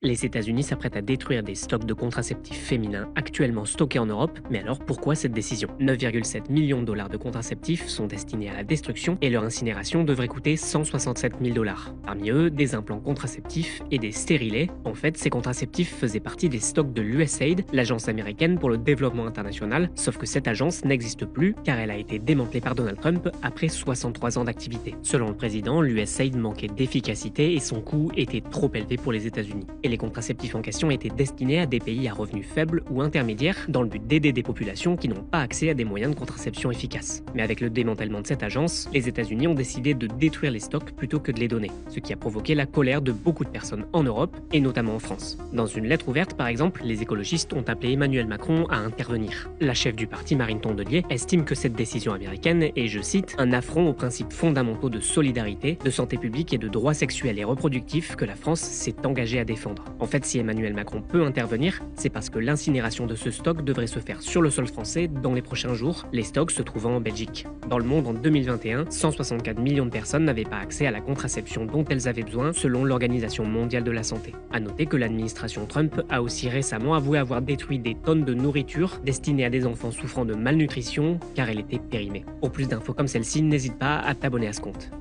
Les États-Unis s'apprêtent à détruire des stocks de contraceptifs féminins actuellement stockés en Europe, mais alors pourquoi cette décision? 9,7 millions de dollars de contraceptifs sont destinés à la destruction et leur incinération devrait coûter 167 000 dollars. Parmi eux, des implants contraceptifs et des stérilets. En fait, ces contraceptifs faisaient partie des stocks de l'USAID, l'agence américaine pour le développement international, sauf que cette agence n'existe plus car elle a été démantelée par Donald Trump après 63 ans d'activité. Selon le président, l'USAID manquait d'efficacité et son coût était trop élevé pour les États-Unis. Les contraceptifs en question étaient destinés à des pays à revenus faibles ou intermédiaires dans le but d'aider des populations qui n'ont pas accès à des moyens de contraception efficaces. Mais avec le démantèlement de cette agence, les États-Unis ont décidé de détruire les stocks plutôt que de les donner, ce qui a provoqué la colère de beaucoup de personnes en Europe et notamment en France. Dans une lettre ouverte, par exemple, les écologistes ont appelé Emmanuel Macron à intervenir. La chef du parti, Marine Tondelier, estime que cette décision américaine est, je cite, un affront aux principes fondamentaux de solidarité, de santé publique et de droits sexuels et reproductifs que la France s'est engagée à défendre. En fait, si Emmanuel Macron peut intervenir, c'est parce que l'incinération de ce stock devrait se faire sur le sol français dans les prochains jours, les stocks se trouvant en Belgique. Dans le monde en 2021, 164 millions de personnes n'avaient pas accès à la contraception dont elles avaient besoin selon l'Organisation mondiale de la santé. À noter que l'administration Trump a aussi récemment avoué avoir détruit des tonnes de nourriture destinée à des enfants souffrant de malnutrition car elle était périmée. Pour plus d'infos comme celle-ci, n'hésite pas à t'abonner à ce compte.